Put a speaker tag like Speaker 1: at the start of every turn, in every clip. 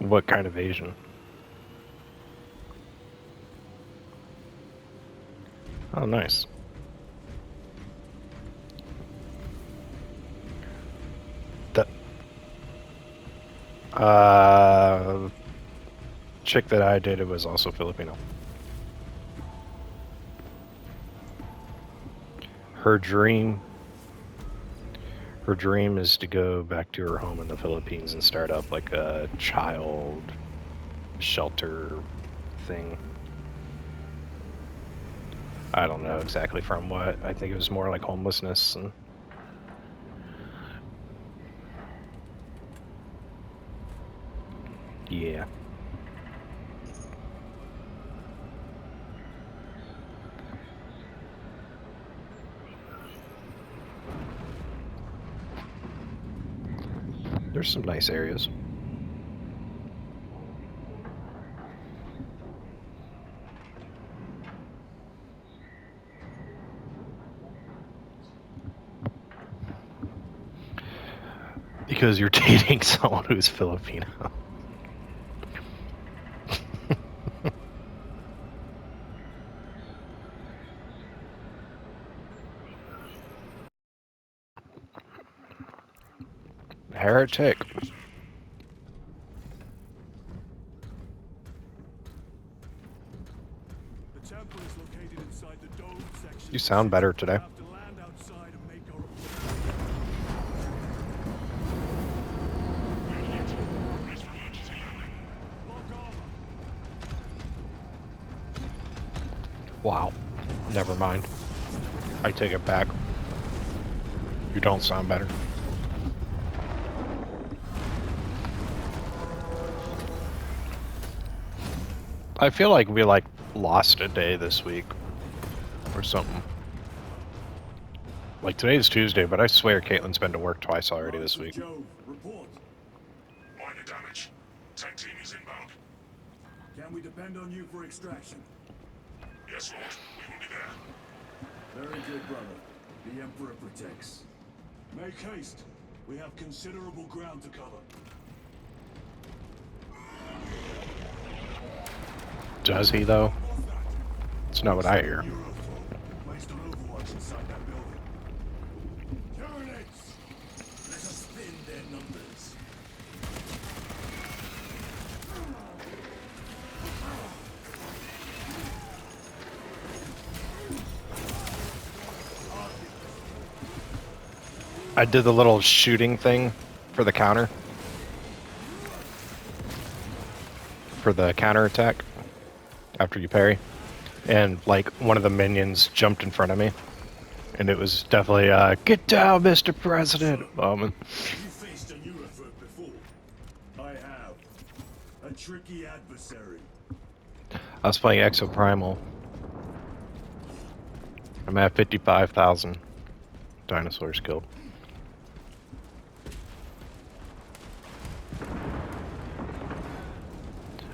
Speaker 1: What kind of Asian? Oh, nice. The chick that I dated was also Filipino. Her dream is to go back to her home in the Philippines and start up like a child shelter thing. I don't know exactly from what. I think it was more like homelessness and yeah. There's some nice areas. Because you're dating someone who's Filipino. Heretic.
Speaker 2: The temple is located inside the dome section.
Speaker 1: You sound better today.
Speaker 2: We have to land outside and make our
Speaker 1: Wow. Never mind. I take it back. You don't sound better. I feel like we lost a day this week or something. Like today's Tuesday, but I swear Caitlin's been to work twice already this week.
Speaker 2: Joe, report.
Speaker 3: Minor damage. Tech team is inbound.
Speaker 2: Can we depend on you for extraction?
Speaker 3: Yes, Lord. We will be there.
Speaker 2: Very good, brother. The Emperor protects. Make haste. We have considerable ground to cover.
Speaker 1: Does he, though? It's not what I hear.
Speaker 2: Placed an overwatch inside that building. Tyranids! Let us thin their numbers.
Speaker 1: I did the little shooting thing for the counter. For the counter attack. After you parry. And, like, one of the minions jumped in front of me. And it was definitely a, "Get down, Mr. President" moment.
Speaker 2: You faced a Eurofert before. I have. A tricky adversary.
Speaker 1: I was playing Exoprimal. I'm at 55,000 dinosaurs killed.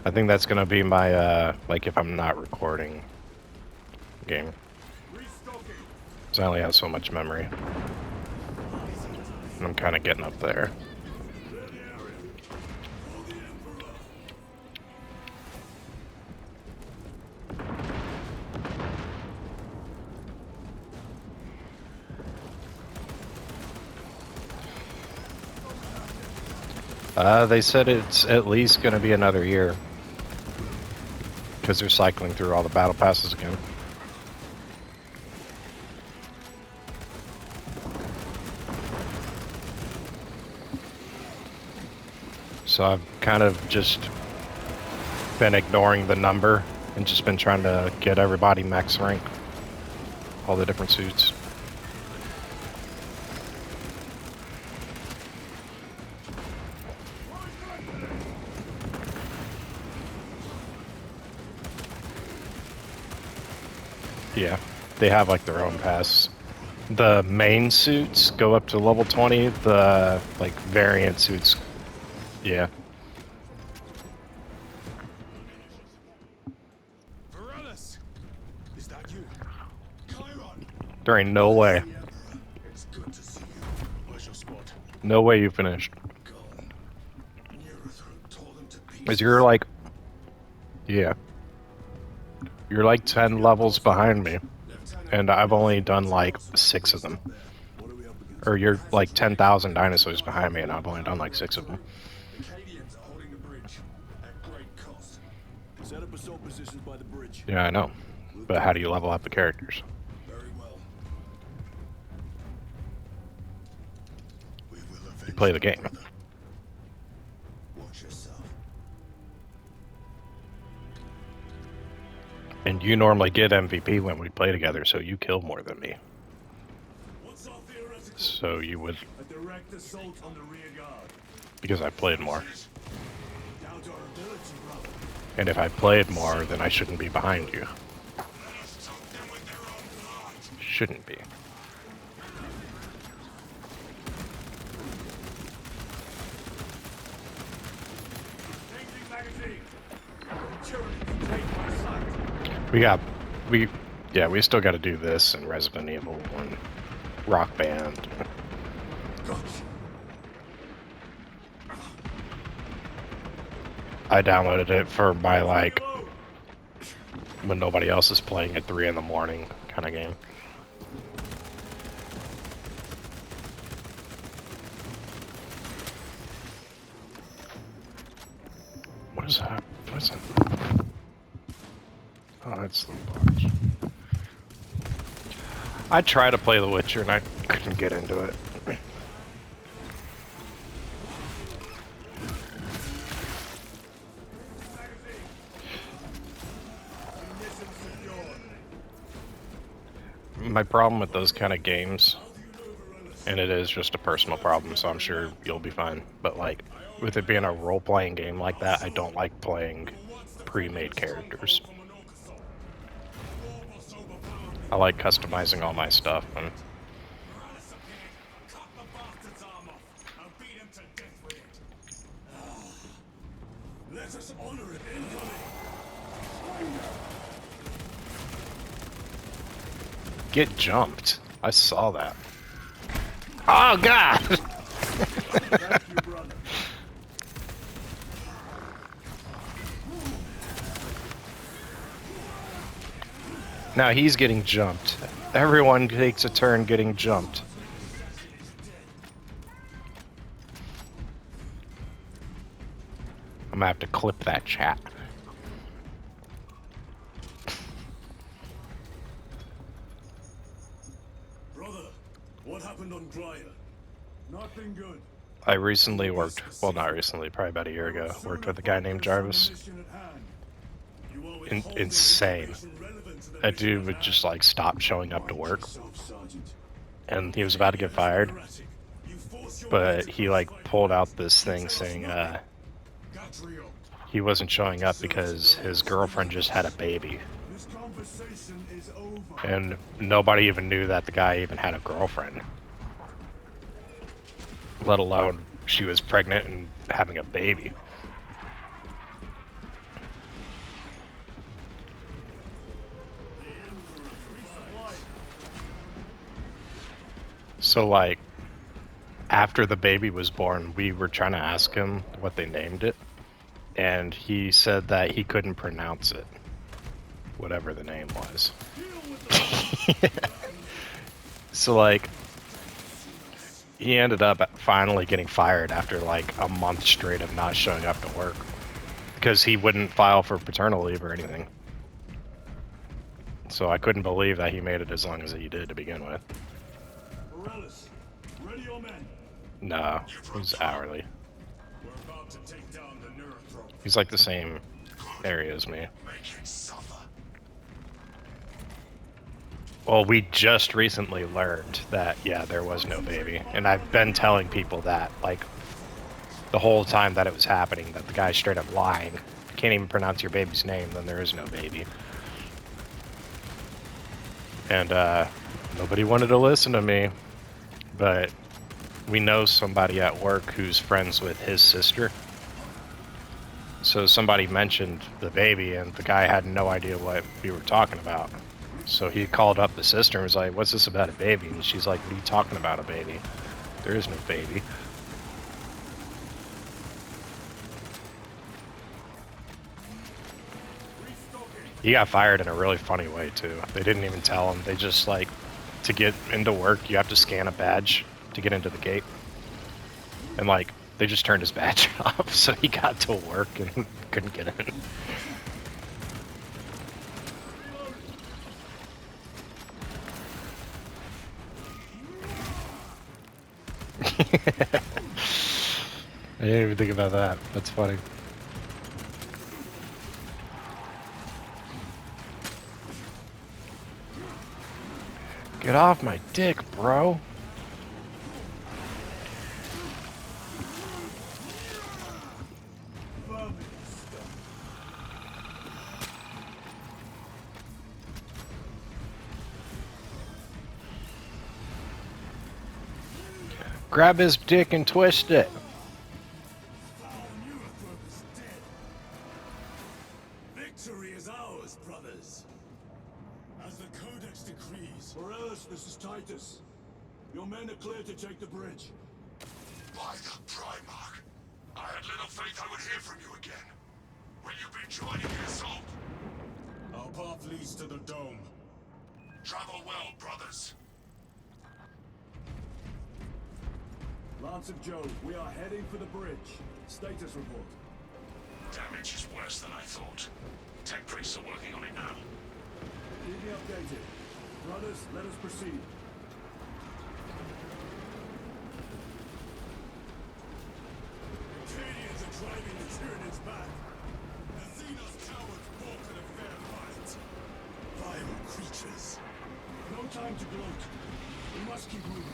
Speaker 1: I think that's gonna be my, like, if I'm not recording game. Because I only have so much memory. And I'm kind of getting up there. They said it's at least gonna be another year. Because they're cycling through all the battle passes again. So I've kind of just been ignoring the number and just been trying to get everybody max rank. All the different suits. Yeah, they have like their own pass. The main suits go up to level 20, the like variant suits, yeah.
Speaker 2: Varanus! Is that you? Chiron!
Speaker 1: There ain't no way.
Speaker 2: It's good to see you. Where's your spot?
Speaker 1: No way you finished.
Speaker 2: Gone. Eurothrone told him to
Speaker 1: Is you're like, yeah, you're like 10 levels behind me, and I've only done like 6 of them.
Speaker 2: What are we up against?
Speaker 1: Or you're like 10,000 dinosaurs behind me, and I've only done like 6 of them.
Speaker 2: The Cadians are holding the bridge at great cost. Set up assault positions by the bridge.
Speaker 1: Yeah, I know. But how do you level up the characters?
Speaker 2: Very well. We will avenge
Speaker 1: You play the
Speaker 2: our
Speaker 1: game.
Speaker 2: brother. Watch yourself.
Speaker 1: And you normally get MVP when we play together, so you kill more than me.
Speaker 2: What's our theoretical?
Speaker 1: So you would,
Speaker 2: A direct assault on the rear guard.
Speaker 1: because I played more.
Speaker 2: Down to our ability, brother.
Speaker 1: And if I played more, then I shouldn't be behind you. Shouldn't be.
Speaker 2: Changing magazine. Tyranny can take my sight.
Speaker 1: We still got to do this and Resident Evil and Rock Band.
Speaker 2: Gotcha.
Speaker 1: I downloaded it for my, like, when nobody else is playing at 3 in the morning kind of game. What is that? What is that? Oh, that's the box. I tried to play The Witcher and I couldn't get into it. My problem with those kind of games, and it is just a personal problem, so I'm sure you'll be fine, but like, with it being a role-playing game like that, I don't like playing pre-made characters. I like customizing all my stuff, and
Speaker 2: Cut the bastard's arm off and beat him to death with it. Let us honor it. Incoming.
Speaker 1: get jumped. I saw that. Oh, God!
Speaker 2: Thank you, brother.
Speaker 1: Now he's getting jumped. Everyone takes a turn getting jumped. I'm gonna have to clip that chat.
Speaker 2: Brother, what happened on Dryer? Nothing good.
Speaker 1: I recently worked, well, not recently, probably about a year ago, worked with a guy named Jarvis. Insane. That dude would just like stop showing up to work, and he was about to get fired, but he like pulled out this thing saying he wasn't showing up because his girlfriend just had a baby,
Speaker 2: This conversation is over.
Speaker 1: and nobody even knew that the guy even had a girlfriend, let alone she was pregnant and having a baby. So like, after the baby was born, we were trying to ask him what they named it, and he said that he couldn't pronounce it, whatever the name was. So like, he ended up finally getting fired after like a month straight of not showing up to work because he wouldn't file for paternal leave or anything. So I couldn't believe that he made it as long as he did to begin with.
Speaker 2: Morales, ready your men.
Speaker 1: No, he's hourly.
Speaker 2: We're about to take down the Neurothrope.
Speaker 1: He's like the same area as me.
Speaker 3: Make it suffer.
Speaker 1: Well, we just recently learned that, yeah, there was no baby. And I've been telling people that, like, the whole time that it was happening, that the guy's straight up lying. If you can't even pronounce your baby's name, then there is no baby. And, nobody wanted to listen to me. But we know somebody at work who's friends with his sister. So somebody mentioned the baby, and the guy had no idea what we were talking about. So he called up the sister and was like, "What's this about a baby?" And she's like, "What are you talking about, a baby? There is no baby." He got fired in a really funny way too. They didn't even tell him. They just like, to get into work, you have to scan a badge to get into the gate. And like, they just turned his badge off, so he got to work and couldn't get in. I didn't even think about that. That's funny. Get off my dick, bro. Grab his dick and twist it.
Speaker 2: Victory is ours, brothers. As the Codex decrees. Morellis, this is Titus. Your men are clear to take the bridge.
Speaker 3: By the Primarch. I had little faith I would hear from you again. Will you be joining the assault?
Speaker 2: Our path leads to the dome.
Speaker 3: Travel well, brothers.
Speaker 2: Lance of Jove, we are heading for the bridge. Status report.
Speaker 3: Damage is worse than I thought. Tech priests are working on it now.
Speaker 2: Keep me updated. Brothers, let us proceed. Acadians are driving the Tyranids back. The Xenos cowards balked at a fair fight. Vile creatures. No time to gloat. We must keep moving.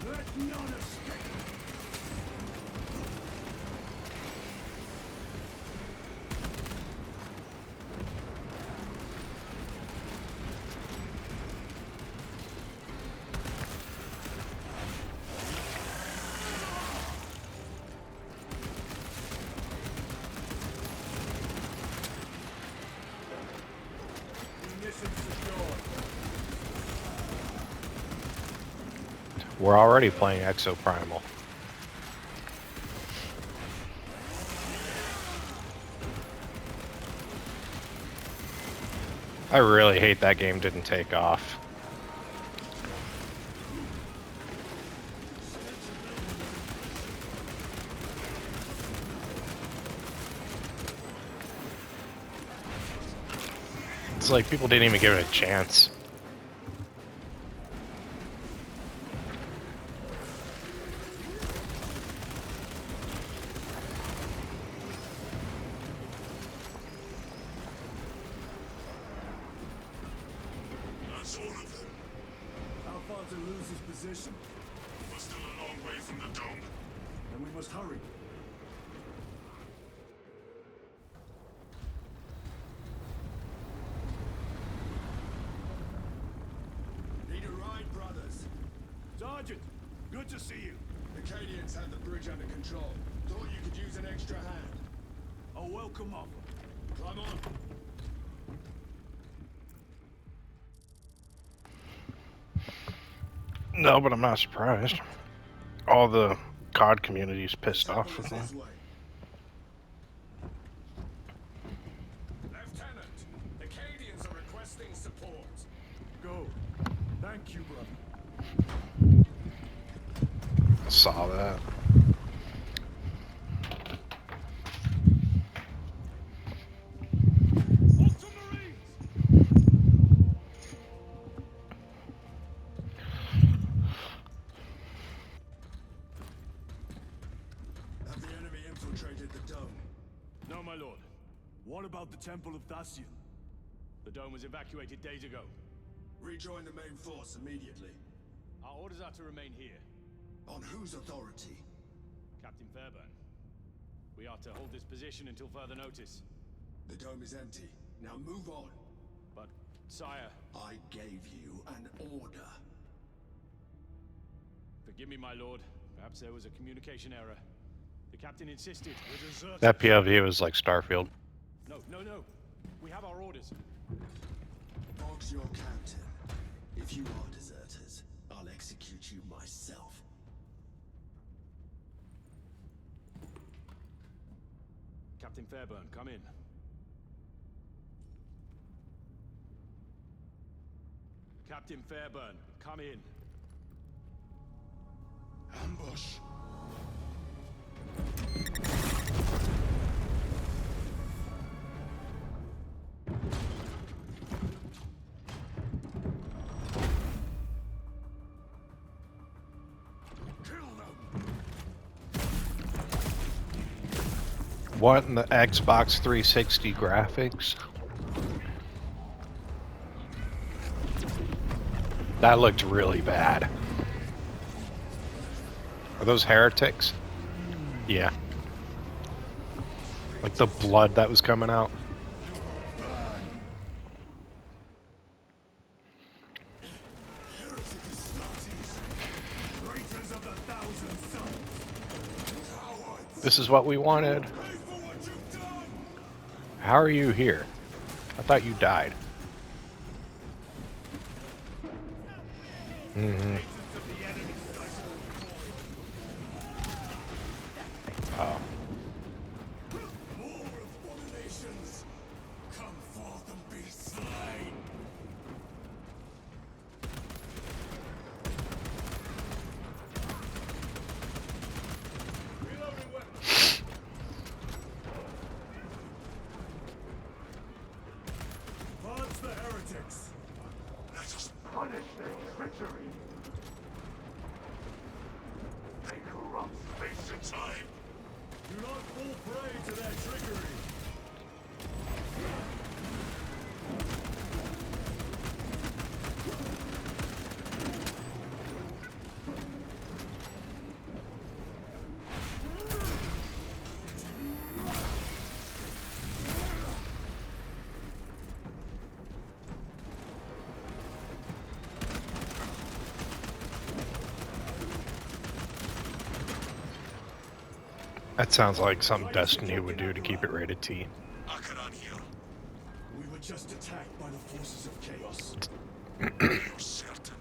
Speaker 2: Let none escape! Munitions secured.
Speaker 1: We're already playing Exoprimal. I really hate that game didn't take off. It's like people didn't even give it a chance.
Speaker 3: That's all of them.
Speaker 2: How far to lose his position?
Speaker 3: We're still a long way from the dome.
Speaker 2: Then we must hurry. Need a ride, brothers? Sergeant, good to see you. The Acadians had the bridge under control. Thought you could use an extra hand. A welcome offer. Climb on.
Speaker 1: No, but I'm not surprised. All the COD community's pissed off with me.
Speaker 2: This way. Lieutenant, the Acadians are requesting support. Go. Thank you, brother.
Speaker 1: Saw that.
Speaker 2: Have the enemy infiltrated the dome? No, my lord. What about the Temple of Thasian? The dome was evacuated days ago. Rejoin the main force immediately. Our orders are to remain here. On whose authority? Captain Fairburn. We are to hold this position until further notice. The dome is empty. Now move on. But, sire... I gave you an order. Forgive me, my lord. Perhaps there was a communication error. The captain insisted. We're deserters.
Speaker 1: That POV was like Starfield.
Speaker 2: No. We have our orders. Boggs your captain. If you are deserters, I'll execute you myself. Captain Fairburn, come in. Captain Fairburn, come in.
Speaker 3: Ambush.
Speaker 1: What in the Xbox 360 graphics? That looked really bad. Are those heretics? Yeah. Like the blood that was coming out. This is what we wanted. How are you here? I thought you died. Mm-hmm. Oh.
Speaker 2: More abominations! Come forth and be slain! Reloading weapons! Launch the heretics!
Speaker 3: Let us punish their treachery. They corrupt space and time.
Speaker 2: Do not fall prey to their trickery!
Speaker 1: That sounds like something Destiny would do to keep it rated T.
Speaker 3: Akaran here.
Speaker 2: We were just attacked by the forces of chaos.
Speaker 3: You're certain.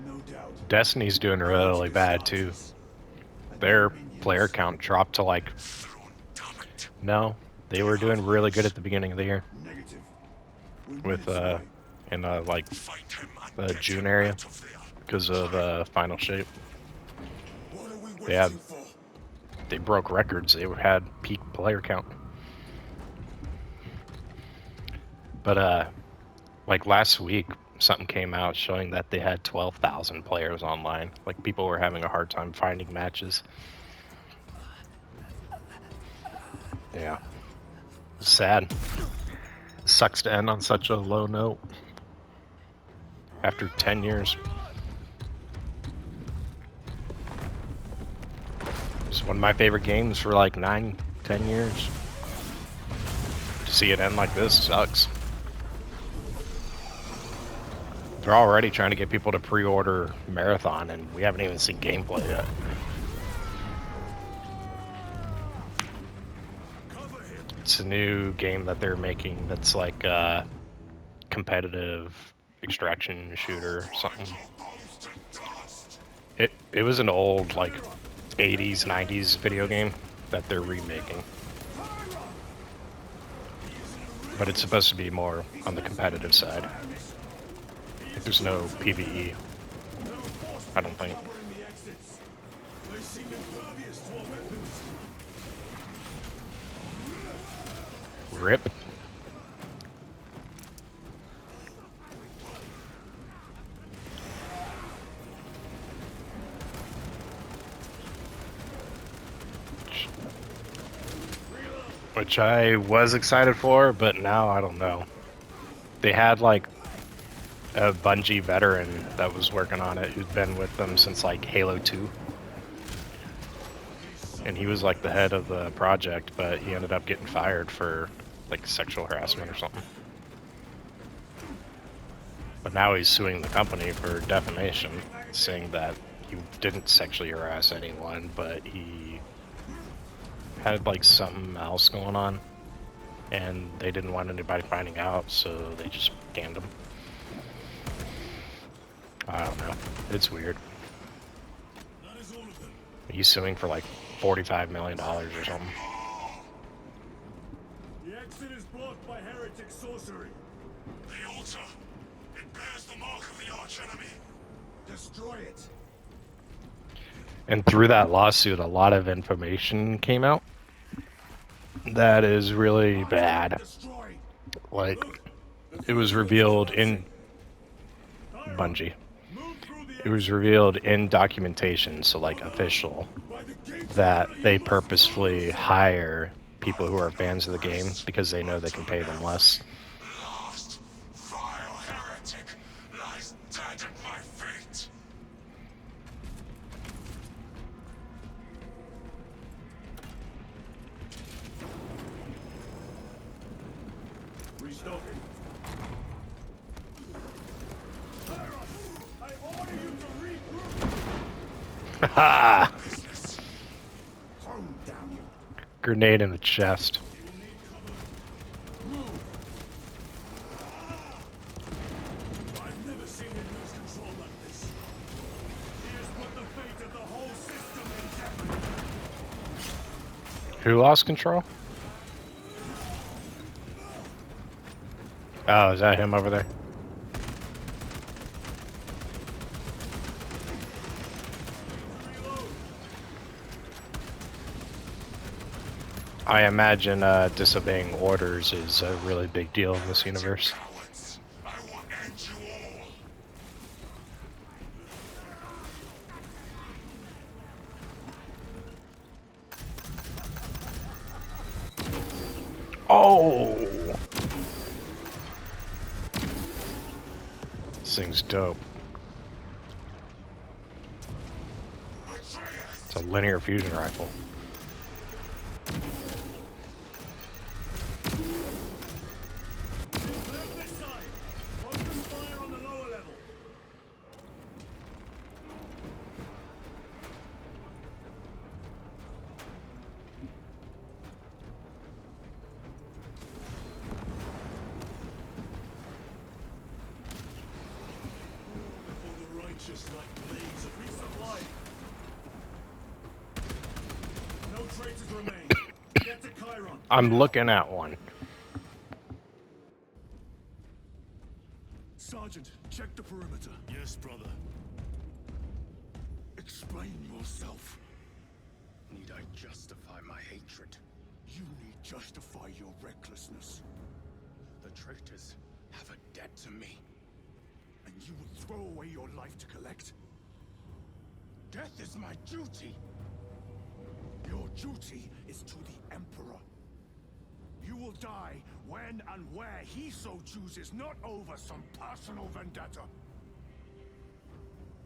Speaker 2: No doubt.
Speaker 1: Destiny's doing really bad too. Their player count dropped to like,
Speaker 3: Throne, damn it.
Speaker 1: no, they were doing really good at the beginning of the year
Speaker 2: Negative. We
Speaker 1: with
Speaker 2: win
Speaker 1: in like
Speaker 3: Find him and
Speaker 1: the
Speaker 3: get
Speaker 1: June
Speaker 3: him
Speaker 1: area
Speaker 3: out of there.
Speaker 1: because of Final Shape.
Speaker 2: What are we waiting
Speaker 1: They had
Speaker 2: for?
Speaker 1: they broke records. They had peak player count. But like last week, something came out showing that they had 12,000 players online. Like people were having a hard time finding matches. Yeah, sad. Sucks to end on such a low note after 10 years. It's one of my favorite games for like 9, 10 years. To see it end like this sucks. They're already trying to get people to pre-order Marathon, and we haven't even seen gameplay yet. It's a new game that they're making that's like a competitive extraction shooter or something. It was an old like 80s, 90s video game that they're remaking. But it's supposed to be more on the competitive side. There's no PvE, I don't think.
Speaker 2: They seem impervious to our weapons.
Speaker 1: RIP. Which I was excited for, but now I don't know. They had like a Bungie veteran that was working on it who'd been with them since like Halo 2. And he was like the head of the project, but he ended up getting fired for like sexual harassment or something. But now he's suing the company for defamation, saying that he didn't sexually harass anyone, but he had like something else going on, and they didn't want anybody finding out, so they just canned him. I don't know. It's weird.
Speaker 2: That is all of them.
Speaker 1: He's suing for like $45 million or something.
Speaker 2: The exit is blocked by heretic sorcery.
Speaker 3: The altar. It bears the mark of the archenemy. Destroy it.
Speaker 1: And through that lawsuit, a lot of information came out that is really bad.
Speaker 3: Destroy.
Speaker 1: Like, it was revealed in Bungie.
Speaker 2: Move through the
Speaker 1: It was revealed in documentation, so like official,
Speaker 2: by the gates.
Speaker 1: that they purposefully hire people who are fans of the game because they know they can pay them less.
Speaker 3: Last vile heretic lies dead at my feet.
Speaker 2: Restocking. I order you to regroup.
Speaker 1: Ha!
Speaker 3: Business. Home, damn you.
Speaker 1: Grenade in the chest.
Speaker 2: You will need cover. Move. I've never seen him lose control like this. He has put the fate of the whole system in jeopardy.
Speaker 1: Who lost control? Oh, is that him over there? I imagine disobeying orders is a really big deal in this universe.
Speaker 3: Cowards. I will end you all.
Speaker 1: Oh! This thing's dope. It's a linear fusion rifle.
Speaker 2: Left this side. Focus fire on the lower level. For the righteous like blaze of resupply. No traitors remain. Get to Chiron.
Speaker 1: I'm looking at one.
Speaker 2: Sergeant, check the perimeter. Yes, brother. Explain yourself.
Speaker 3: Need I justify my hatred?
Speaker 2: You need justify your recklessness.
Speaker 3: The traitors have a debt to me.
Speaker 2: And you will throw away your life to collect?
Speaker 3: Death is my duty.
Speaker 2: Your duty is to the Emperor. You will die when and where he so chooses, not over some personal vendetta.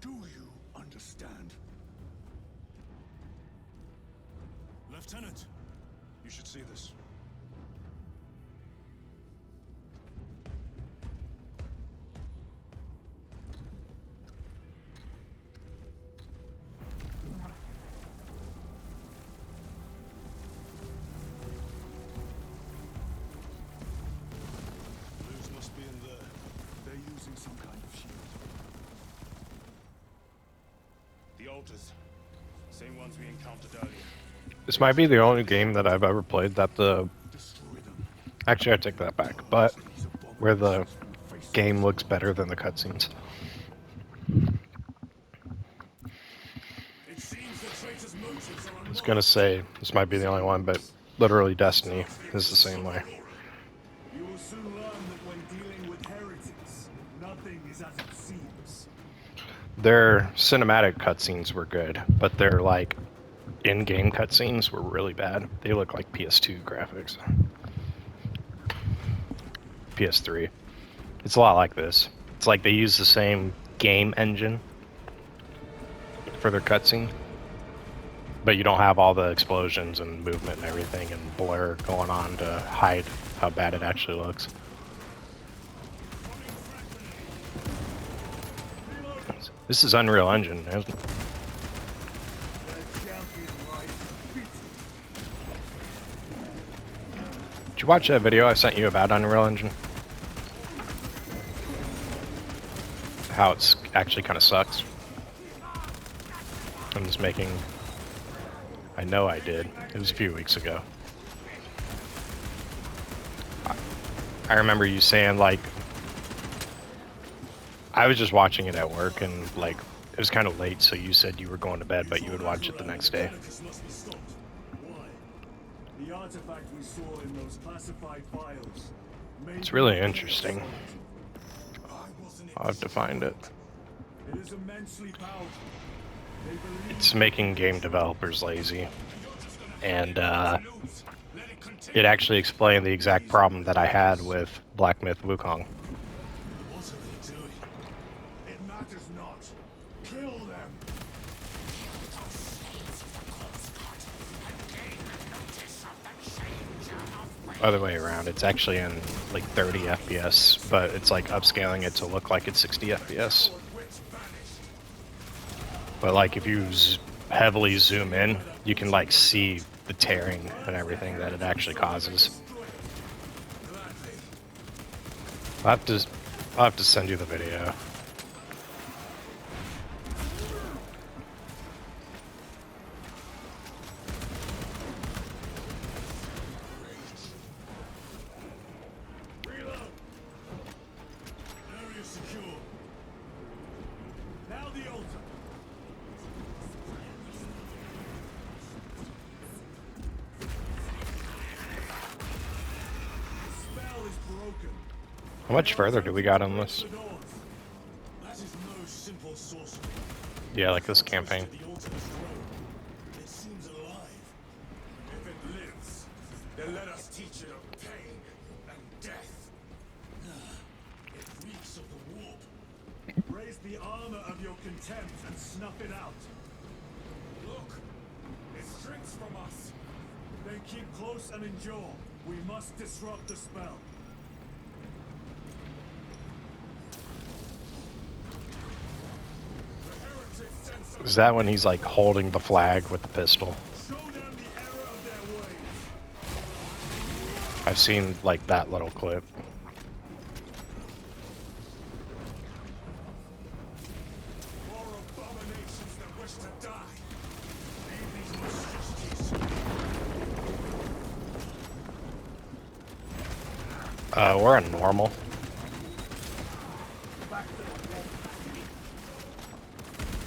Speaker 2: Do you understand? Lieutenant, you should see this. Blues must be in there. They're using some kind of shield. The altars. Same ones we encountered earlier.
Speaker 1: This might be the only game that I've ever played that the...
Speaker 2: Destroy them.
Speaker 1: Actually, I take that back, but where the game looks better than the cutscenes.
Speaker 2: It seems the traitor's motives are
Speaker 1: I was gonna say, this might be the only one, but literally Destiny is the same way.
Speaker 2: You will soon learn that when dealing with heretics, nothing is as it seems.
Speaker 1: Their cinematic cutscenes were good, but their, like, in-game cutscenes were really bad. They look like PS2 graphics. PS3. It's a lot like this. It's like they use the same game engine for their cutscene, but you don't have all the explosions and movement and everything and blur going on to hide how bad it actually looks. This is Unreal Engine.
Speaker 2: The champion lies beaten.
Speaker 1: Did you watch that video I sent you about Unreal Engine? how it's actually kind of sucks. I'm just making... I know I did. It was a few weeks ago. I remember you saying, like... I was just watching it at work, and, like, it was kind of late, so you said you were going to bed, but you would watch it the next day.
Speaker 2: The artifact we saw in those classified files.
Speaker 1: It's really interesting. I'll have to find it.
Speaker 2: It is immensely powerful. They believe
Speaker 1: It's making game developers lazy. And it actually explained the exact problem that I had with Black Myth Wukong.
Speaker 2: what are they doing? It matters not. Kill them.
Speaker 1: Other way around, it's actually in like 30 FPS, but it's like upscaling it to look like it's 60 FPS. But like if you heavily zoom in, you can like see the tearing and everything that it actually causes. I'll have to send you the video.
Speaker 2: Reload. Area secure. Now the altar. Spell is broken.
Speaker 1: How much further do we got on this?
Speaker 2: That is no simple sorcery.
Speaker 1: Yeah, like this campaign.
Speaker 2: The altar is grown. It seems alive. If it lives, then let us teach it of pain and death. It reeks of the warp. Raise the armor of your contempt and snuff it out. Look, it shrinks from us. Then keep close and endure. We must disrupt the spell.
Speaker 1: Is that when he's like holding the flag with the pistol?
Speaker 2: Show them the error of their ways.
Speaker 1: I've seen like that little clip.
Speaker 2: More abominations that wish to die. Leave these monstrosities.
Speaker 1: We're on normal.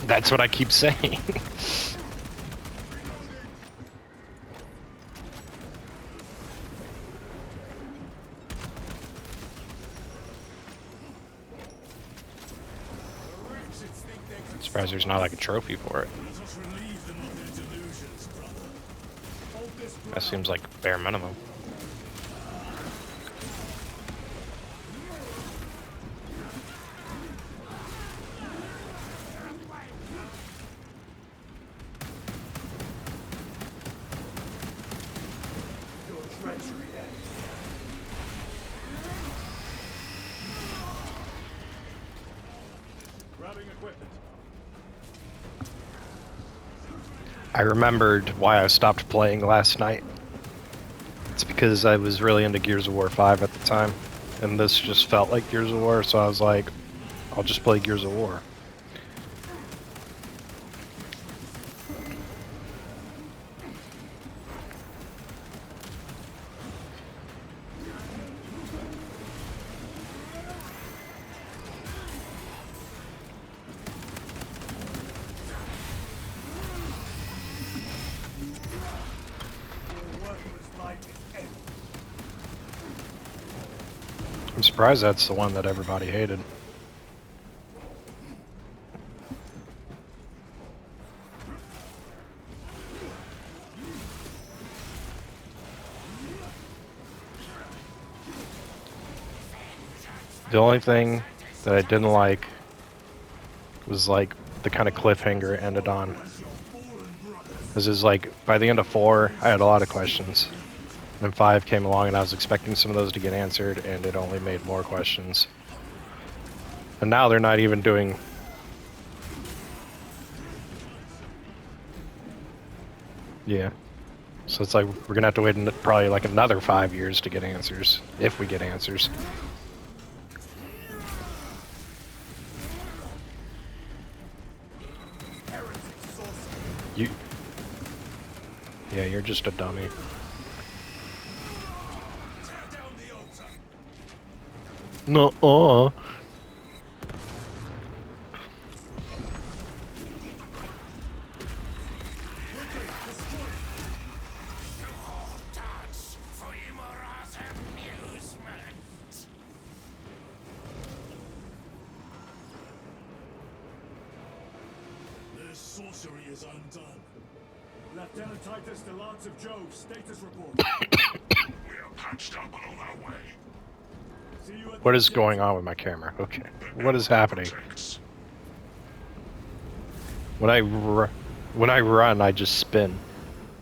Speaker 1: That's what I keep saying. I'm surprised there's not like a trophy for it.
Speaker 2: Let us relieve them of their delusions, brother. Hold this
Speaker 1: That seems like bare minimum.
Speaker 2: your treachery ends. Grabbing equipment.
Speaker 1: I remembered why I stopped playing last night. It's because I was really into Gears of War 5 at the time, and this just felt like Gears of War, so I was like, I'll just play Gears of War.
Speaker 2: Your worthless life is ended.
Speaker 1: I'm surprised that's the one that everybody hated. The only thing that I didn't like was like the kind of cliffhanger it ended on. This is like, by the end of 4, I had a lot of questions. Then 5 came along and I was expecting some of those to get answered, and it only made more questions. And now they're not even doing... Yeah. So it's like, we're gonna have to wait probably like another 5 years to get answers, if we get answers. You. Yeah, you're just a dummy. No.
Speaker 2: This sorcery is undone. Lieutenant Titus, the Lance of Jove, status report.
Speaker 3: We are patched up and on our way.
Speaker 2: See you at
Speaker 1: What
Speaker 2: the
Speaker 1: is going
Speaker 2: objective.
Speaker 1: on with my camera? Okay. What is happening?
Speaker 3: Protects.
Speaker 1: When I run, I just spin.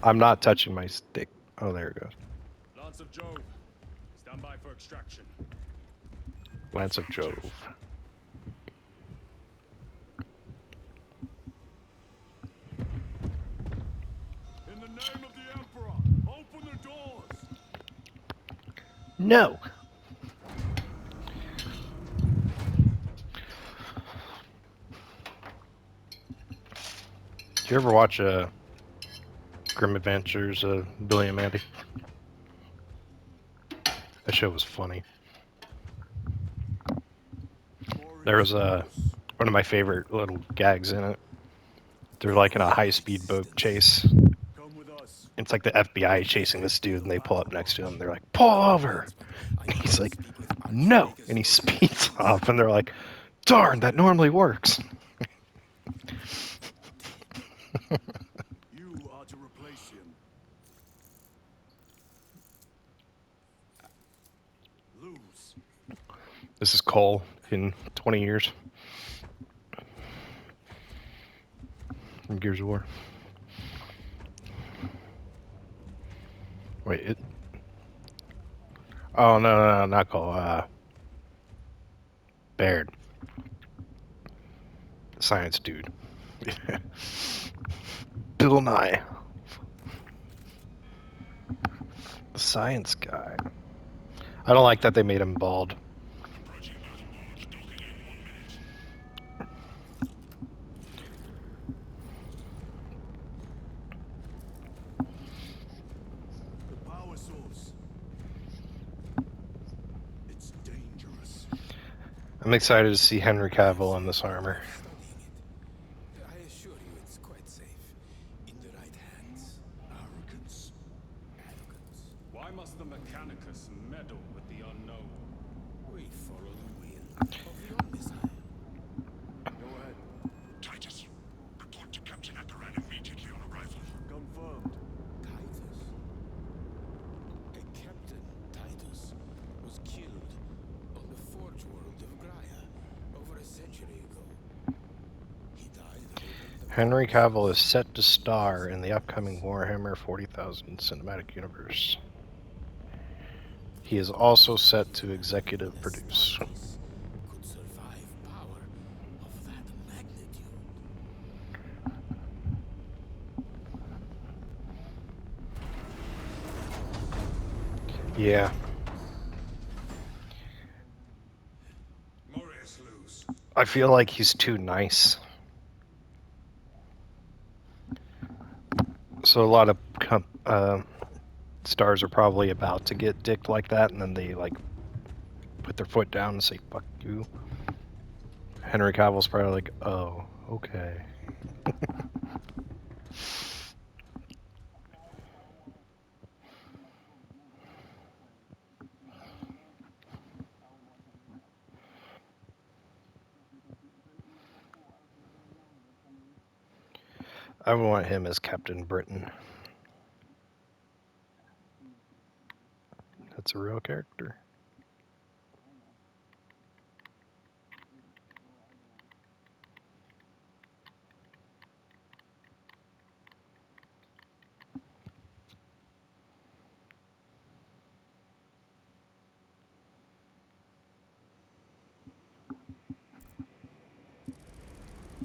Speaker 1: I'm not touching my stick. Oh, there it goes.
Speaker 2: Lance of Jove, stand by for extraction.
Speaker 1: Lance of Jove.
Speaker 2: In the name of the Emperor, open the doors.
Speaker 1: No. Did you ever watch Grim Adventures of Billy and Mandy? That show was funny. There was one of my favorite little gags in it. They're like in a high-speed boat chase.
Speaker 2: Come with us.
Speaker 1: It's like the FBI chasing this dude, and they pull up next to him. They're like, "Pull over!" And he's like, "No!" And he speeds off, and they're like, "Darn, that normally works."
Speaker 2: You are to replace him. Lose.
Speaker 1: This is Cole in 20 years. From Gears of War. Wait, it... Oh, no, not Cole. Baird. Science dude. Bill Nye. The science guy. I don't like that they made him bald.
Speaker 3: Approaching Mountain Mars, docking in 1 minute.
Speaker 2: The power source. It's dangerous.
Speaker 1: I'm excited to see Henry Cavill in this armor.
Speaker 4: I assure you it's quite safe. In the right hands.
Speaker 2: Arrogance.
Speaker 4: Arrogance.
Speaker 2: Why must the Mechanicus meddle with the unknown?
Speaker 4: We follow the will of the Omnissiah.
Speaker 2: Go ahead.
Speaker 3: Titus, report to Captain Apparat immediately on arrival.
Speaker 2: Confirmed.
Speaker 4: Titus. A Captain Titus was killed on the Forge World of Graia over a century ago. He died holding the
Speaker 1: Henry Cavill is set to star in the upcoming Warhammer 40,000 cinematic universe. He is also set to executive produce.
Speaker 4: Darkness could survive power of that magnitude.
Speaker 1: Yeah.
Speaker 3: Morius lose.
Speaker 1: I feel like he's too nice. So a lot of stars are probably about to get dicked like that, and then they like put their foot down and say "fuck you." Henry Cavill's probably like, "Oh, okay." I want him as Captain Britain. That's a real character.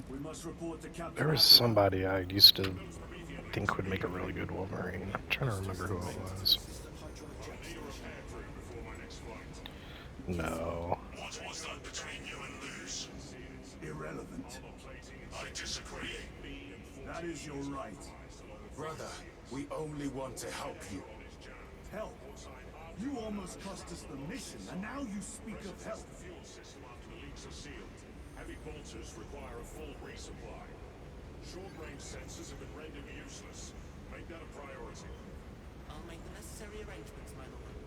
Speaker 2: We must report to Captain.
Speaker 1: There was
Speaker 2: Apparat.
Speaker 1: somebody I used to think would make a really good Wolverine. I'm trying to remember who it was. No.
Speaker 3: What was that between you and Luz?
Speaker 2: Irrelevant.
Speaker 3: I disagree.
Speaker 2: That is your right.
Speaker 4: Brother, we only want to help you.
Speaker 2: Help? You almost cost us the mission, and now you speak of help.
Speaker 3: Fuel system after the leaks are sealed. Heavy bolters require a full resupply. Short-range sensors have been rendered useless. Make that a priority.
Speaker 5: I'll make the necessary arrangements, my lord.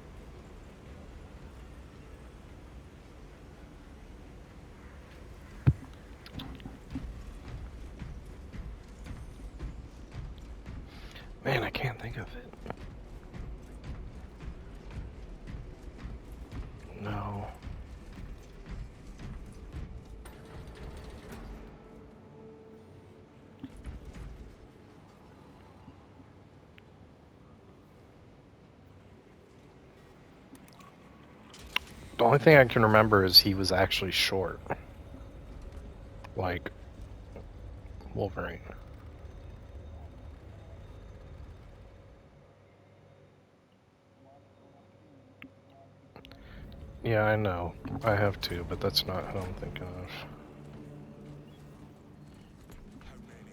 Speaker 1: Man, I can't think of it. No. The only thing I can remember is he was actually short. Like Wolverine. Yeah, I know. I have two, but that's not who I'm thinking of.
Speaker 4: How many?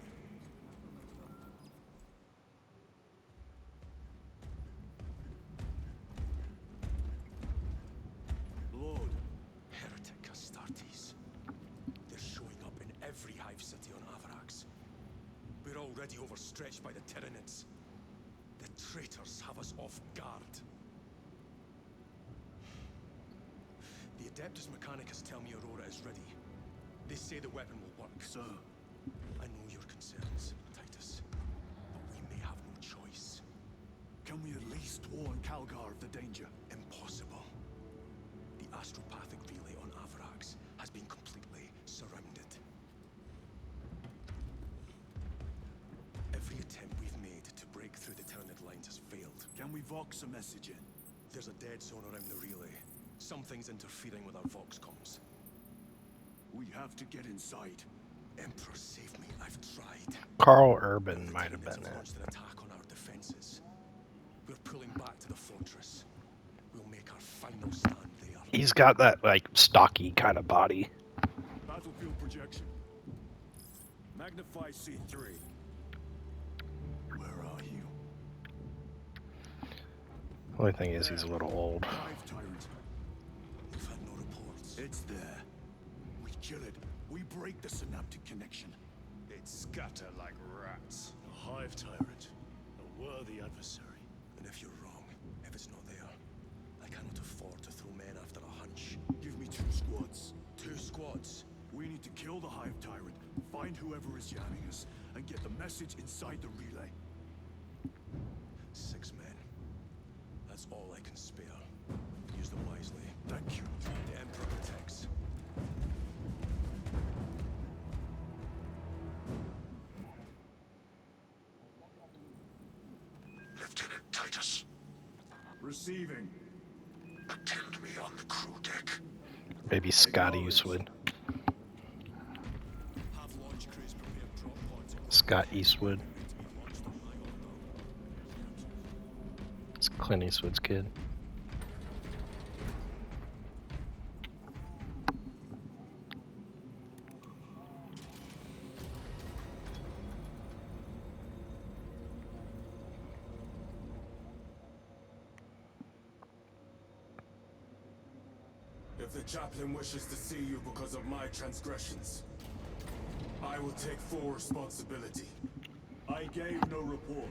Speaker 2: Lord,
Speaker 4: Heretic Astartes. They're showing up in every hive city on Avarax. We're already overstretched by the Tyranids. The traitors have us off guard. The Adeptus Mechanicus tell me Aurora is ready. They say the weapon will work.
Speaker 2: sir,
Speaker 4: I know your concerns, Titus, but we may have no choice.
Speaker 2: can we at least warn Calgar of the danger?
Speaker 4: Impossible. The astropathic relay on Avarax has been completely surrounded. Every attempt we've made to break through the Tyranid lines has failed.
Speaker 2: Can we vox a message in?
Speaker 4: There's a dead zone around the relay. Something's interfering with our vox comms.
Speaker 2: We have to get inside.
Speaker 4: Emperor, save me. I've tried.
Speaker 1: Carl Urban
Speaker 4: The
Speaker 1: might have
Speaker 4: Tyranids
Speaker 1: been it.
Speaker 4: launched an attack on our defenses. We're pulling back to the fortress. We'll make our final stand there.
Speaker 1: He's got that, like, stocky kind of body.
Speaker 2: Battlefield projection. Magnify C3. Where are you?
Speaker 1: Only thing is, he's a little old.
Speaker 2: Hive tyrant.
Speaker 4: We've had no reports.
Speaker 2: It's there. We kill it. We break the synaptic connection.
Speaker 3: They'd scatter like rats.
Speaker 2: A hive tyrant. A worthy adversary.
Speaker 4: And if you're wrong, if it's not there, I cannot afford to throw men after a hunch.
Speaker 2: Give me 2 squads.
Speaker 4: 2 squads.
Speaker 2: We need to kill the hive tyrant, find whoever is jamming us, and get the message inside the relay.
Speaker 4: 6 men. That's all I can spare. Use them wisely.
Speaker 2: Thank you.
Speaker 4: The Emperor protects.
Speaker 3: Lieutenant Titus,
Speaker 2: Receiving.
Speaker 3: attend me on the crew deck.
Speaker 1: Maybe Scott Eastwood.
Speaker 4: Have launch crews prepare drop pods.
Speaker 1: Scott Eastwood. It's Clint Eastwood's kid.
Speaker 6: If the chaplain wishes to see you because of my transgressions, I will take full responsibility.
Speaker 2: I gave no report.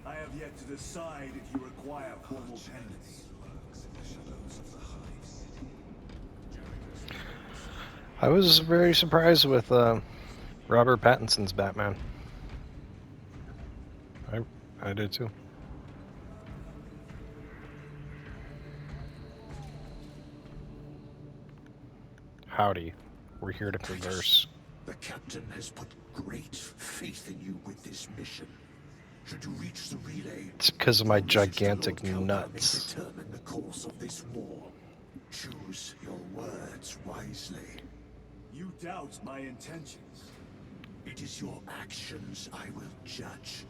Speaker 2: I have yet to decide if you require formal penance.
Speaker 1: I was very surprised with Robert Pattinson's Batman. I did too. Howdy. We're here to converse.
Speaker 3: The captain has put great faith in you with this mission. Should you reach the relay,
Speaker 1: It's because of my
Speaker 3: your message to
Speaker 1: gigantic
Speaker 3: Lord Calgar may
Speaker 1: nuts.
Speaker 3: determine the course of this war. Choose your words wisely.
Speaker 2: You doubt my intentions.
Speaker 3: It is your actions I will judge.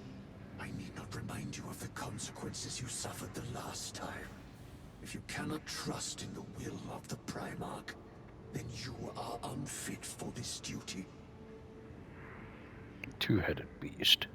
Speaker 3: I need not remind you of the consequences you suffered the last time. If you cannot trust in the will of the Primarch, then you are unfit for this duty.
Speaker 1: Two-headed beast.